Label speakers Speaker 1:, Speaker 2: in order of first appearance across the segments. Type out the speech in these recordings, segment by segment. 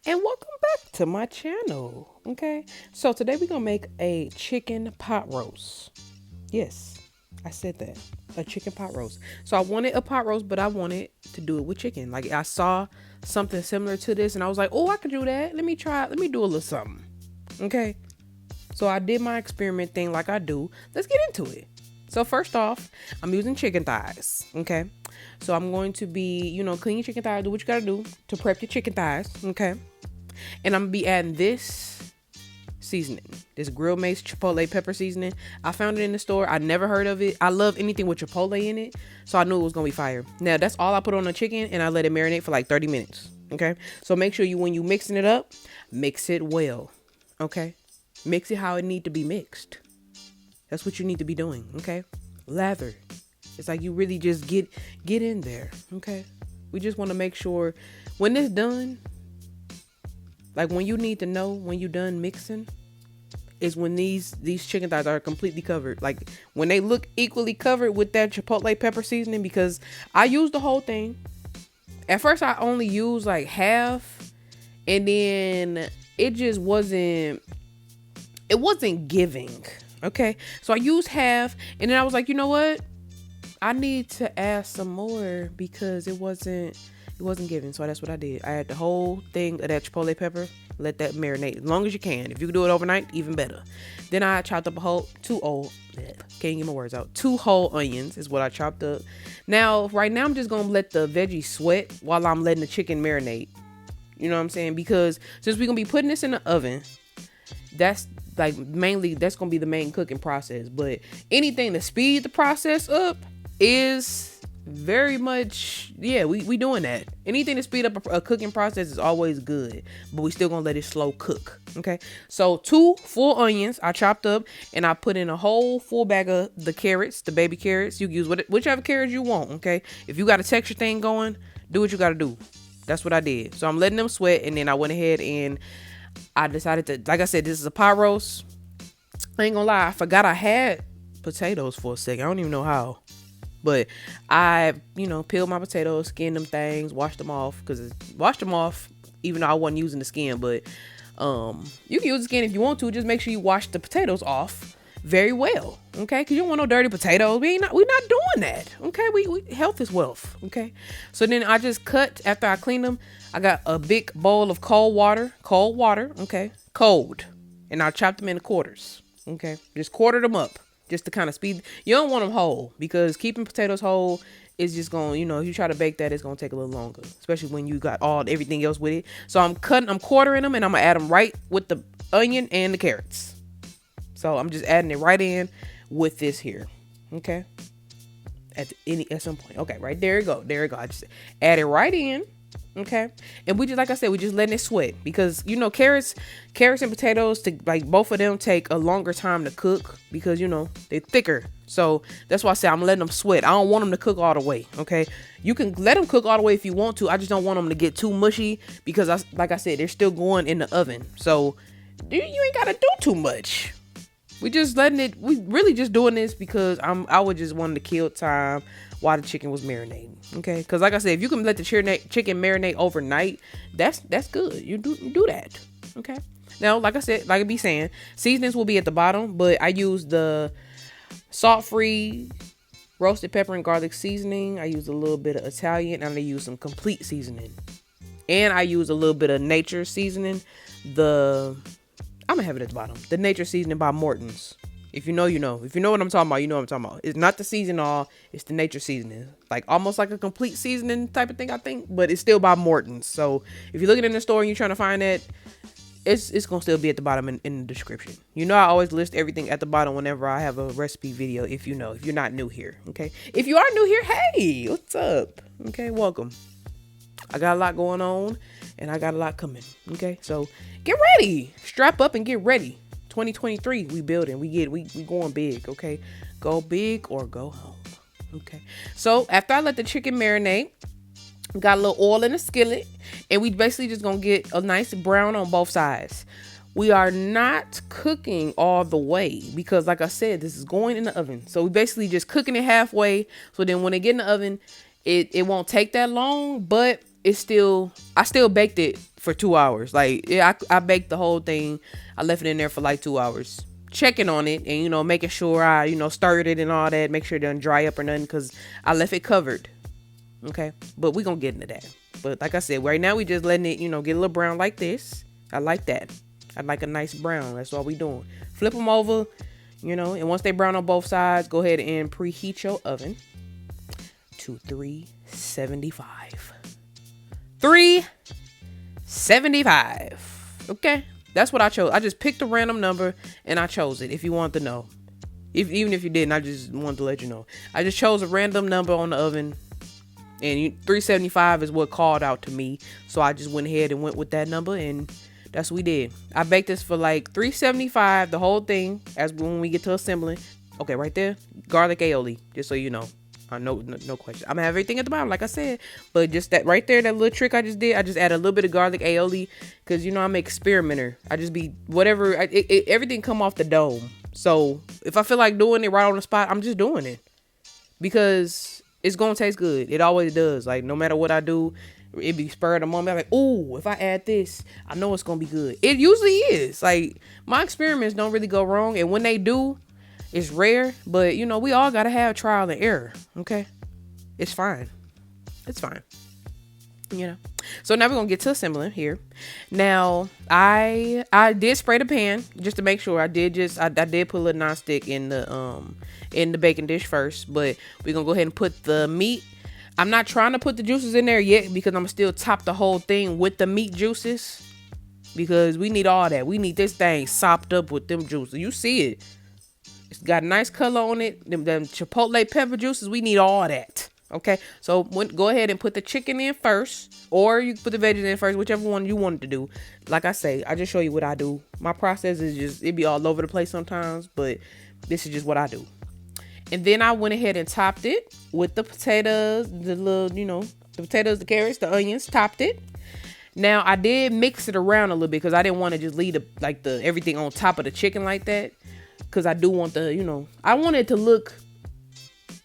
Speaker 1: and welcome back to my channel. Okay, so today we're gonna make a chicken pot roast. Yes, I said that, a chicken pot roast. So I wanted a pot roast, but I wanted to do it with chicken. Like I saw something similar to this, and I was like, oh, I could do that. Let me try. Let me do a little something. Okay, so I did my experiment thing like I do. Let's get into it. So first off, I'm using chicken thighs. Okay, so I'm going to be, clean your chicken thighs. Do what you gotta do to prep your chicken thighs. Okay, and I'm gonna be adding this seasoning, this GrillMates Chipotle Pepper seasoning. I found it in the store. I never heard of it. I love anything with Chipotle in it, so I knew it was gonna be fire. Now that's all I put on the chicken, and I let it marinate for like 30 minutes. Okay, so make sure when you mixing it up, mix it well. Okay, mix it how it need to be mixed. That's what you need to be doing. Okay, lather. It's like you really just get in there. Okay, we just want to make sure when it's done. Like when you need to know when you're done mixing is when these chicken thighs are completely covered. Like when they look equally covered with that chipotle pepper seasoning, because I used the whole thing. At first I only used like half, and then it just wasn't giving. Okay, so I used half, and then I was like, you know what? I need to add some more because it wasn't giving. So that's what I did. I had the whole thing of that chipotle pepper. Let that marinate as long as you can. If you can do it overnight, even better. Then I chopped up two whole onions is what I chopped up. Now, right now I'm just gonna let the veggies sweat while I'm letting the chicken marinate. You know what I'm saying? Because since we're gonna be putting this in the oven, that's gonna be the main cooking process. But anything to speed the process up is very much, we doing that. Anything to speed up a cooking process is always good, but we still gonna let it slow cook. Okay, so 2 full onions I chopped up, and I put in a whole full bag of the carrots, the baby carrots. You can use whichever carrots you want. Okay, if you got a texture thing going, do what you gotta do. That's what I did. So I'm letting them sweat, and then I went ahead and I decided to, like I said, this is a pot roast. I ain't gonna lie, I forgot I had potatoes for a second. I don't even know how. But I, peeled my potatoes, skinned them things, washed them off, even though I wasn't using the skin. But you can use the skin if you want to. Just make sure you wash the potatoes off very well, okay? Because you don't want no dirty potatoes. We're not doing that, okay? We health is wealth, okay? So then I just cut, after I cleaned them, I got a big bowl of cold water, okay? Cold. And I chopped them into quarters, okay? Just quartered them up. Just to kind of speed. You don't want them whole, because keeping potatoes whole is just going, if you try to bake that, it's going to take a little longer, especially when you got everything else with it. So I'm quartering them, and I'm going to add them right with the onion and the carrots. So I'm just adding it right in with this here. Okay. At some point. Okay. Right. There you go. I just add it right in. Okay, and we just, like I said, we just letting it sweat, because carrots and potatoes, both of them take a longer time to cook, because they're thicker. So that's why I say I'm letting them sweat. I don't want them to cook all the way. Okay, you can let them cook all the way if you want to. I just don't want them to get too mushy, because like I said, they're still going in the oven. So you ain't gotta do too much. We really just doing this because I would just wanted to kill time while the chicken was marinating. Okay, because like I said, if you can let the chicken marinate overnight, that's good. You do that. Okay. Now, like I said, like I be saying, seasonings will be at the bottom, but I use the salt-free roasted pepper and garlic seasoning. I use a little bit of Italian, and I use some complete seasoning, and I use a little bit of nature seasoning. I'm gonna have it at the bottom. The nature seasoning by Morton's. If you know, you know. If you know what I'm talking about, you know what I'm talking about. It's not the season all. It's the nature seasoning. Like almost like a complete seasoning type of thing, I think. But it's still by Morton's. So if you're looking in the store and you're trying to find that, it's gonna still be at the bottom in the description. I always list everything at the bottom whenever I have a recipe video. If you're not new here, okay. If you are new here, hey, what's up? Okay, welcome. I got a lot going on, and I got a lot coming. Okay, so get ready, strap up, and get ready. 2023, we building, we going big. Okay, go big or go home. Okay, so after I let the chicken marinate, got a little oil in the skillet, and we basically just gonna get a nice brown on both sides. We are not cooking all the way, because like I said, this is going in the oven. So we basically just cooking it halfway. So then when it get in the oven, it won't take that long, but I still baked it for 2 hours. Like, yeah, I baked the whole thing. I left it in there for like 2 hours. Checking on it and, making sure I, stirred it and all that. Make sure it doesn't dry up or nothing because I left it covered. Okay. But we going to get into that. But like I said, right now we just letting it, get a little brown like this. I like that. I like a nice brown. That's all we doing. Flip them over, and once they brown on both sides, go ahead and preheat your oven to 375. 375. Okay. That's what I chose. I just picked a random number and I chose it. If you want to know, even if you didn't, I just wanted to let you know. I just chose a random number on the oven, and 375 is what called out to me. So I just went ahead and went with that number, and that's what we did. I baked this for like 375, the whole thing. As when we get to assembling, okay, right there, garlic aioli. Just so you know. No question. I'm gonna have everything at the bottom, like I said, but just that right there, that little trick I just did, I just add a little bit of garlic aioli because I'm an experimenter. I just be whatever. Everything come off the dome. So if I feel like doing it right on the spot, I'm just doing it because it's gonna taste good. It always does. Like no matter what I do, it be spurred a moment. I'm like, oh, if I add this, I know it's gonna be good. It usually is. Like my experiments don't really go wrong, and when they do, it's rare, but we all gotta have trial and error. Okay, it's fine. It's fine. So now we're gonna get to assembling here. Now I did spray the pan just to make sure. I did put a little nonstick in the baking dish first, but we're gonna go ahead and put the meat. I'm not trying to put the juices in there yet because I'm still top the whole thing with the meat juices because we need all that. We need this thing sopped up with them juices. You see it. It's got a nice color on it. Them chipotle pepper juices, we need all that. Okay, so go ahead and put the chicken in first, or you can put the veggies in first, whichever one you wanted to do. Like I say, I just show you what I do. My process is just, it be all over the place sometimes, but this is just what I do. And then I went ahead and topped it with the potatoes, the little, the potatoes, the carrots, the onions, topped it. Now I did mix it around a little bit because I didn't want to just leave the everything on top of the chicken like that. Because I do want I want it to look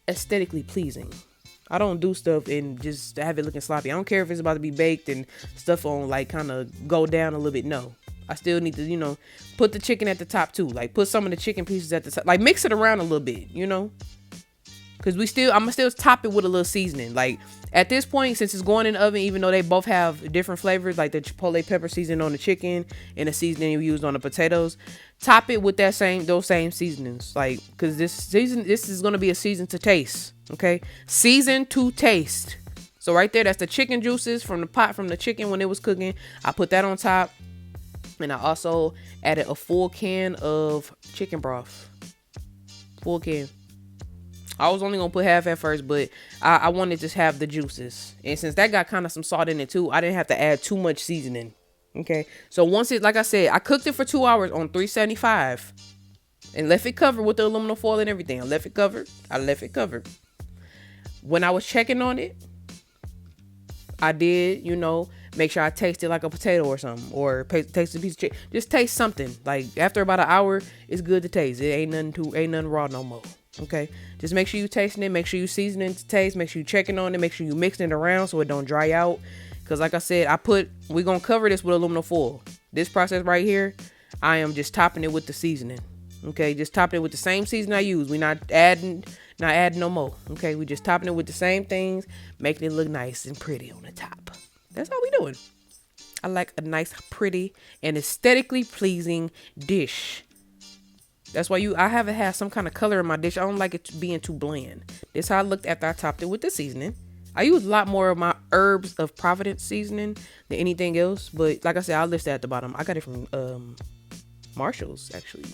Speaker 1: aesthetically pleasing. I don't do stuff and just have it looking sloppy. I don't care if it's about to be baked and stuff on like kind of go down a little bit. No, I still need to, put the chicken at the top too. Like put some of the chicken pieces at the top. Like mix it around a little bit, Because I'm going to still top it with a little seasoning. Like at this point, since it's going in the oven, even though they both have different flavors, like the chipotle pepper seasoning on the chicken and the seasoning you used on the potatoes, top it with those same seasonings. Like, because this is going to be a season to taste. Okay. Season to taste. So right there, that's the chicken juices from the pot from the chicken when it was cooking. I put that on top. And I also added a full can of chicken broth. Full can. I was only going to put half at first, but I wanted to just have the juices. And since that got kind of some salt in it too, I didn't have to add too much seasoning. Okay. So once like I said, I cooked it for 2 hours on 375 and left it covered with the aluminum foil and everything. I left it covered. When I was checking on it, I did, make sure I tasted like a potato or something, or taste a piece of chicken. Just taste something. Like after about an hour, it's good to taste. It ain't nothing raw no more. Okay, just make sure you tasting it, make sure you seasoning it to taste, make sure you checking on it, make sure you mixing it around so it don't dry out. Because like I said, we're going to cover this with aluminum foil. This process right here, I am just topping it with the seasoning. Okay, just topping it with the same seasoning I use. We're not adding no more. Okay, we just topping it with the same things, making it look nice and pretty on the top. That's how we doing. I like a nice, pretty, and aesthetically pleasing dish. That's why I haven't had some kind of color in my dish. I don't like it being too bland. This is how I looked after I topped it with the seasoning. I use a lot more of my herbs of Provence seasoning than anything else. But like I said, I'll list that at the bottom. I got it from Marshall's actually.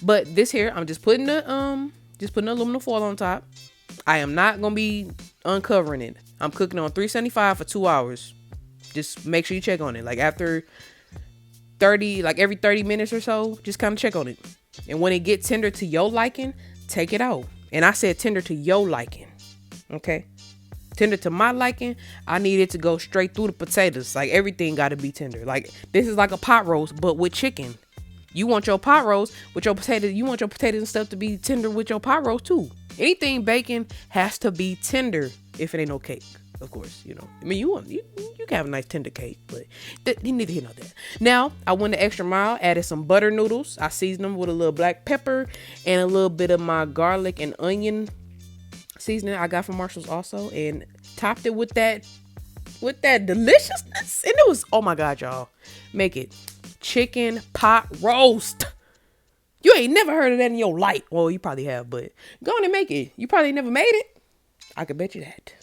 Speaker 1: But this here, I'm just putting the aluminum foil on top. I am not gonna be uncovering it. I'm cooking on 375 for 2 hours. Just make sure you check on it. Like after every 30 minutes or so, just kind of check on it. And when it gets tender to your liking, take it out. And I said tender to your liking. Okay? Tender to my liking, I need it to go straight through the potatoes. Like everything got to be tender. Like this is like a pot roast, but with chicken. You want your pot roast with your potatoes. You want your potatoes and stuff to be tender with your pot roast too. Anything bacon has to be tender if it ain't no cake. Of course, I mean, you you can have a nice tender cake, but you need to hear that. Now, I went the extra mile, added some butter noodles. I seasoned them with a little black pepper and a little bit of my garlic and onion seasoning I got from Marshall's also, and topped it with that deliciousness. And it was, oh my God, y'all. Make it chicken pot roast. You ain't never heard of that in your life. Well, you probably have, but go on and make it. You probably never made it. I could bet you that.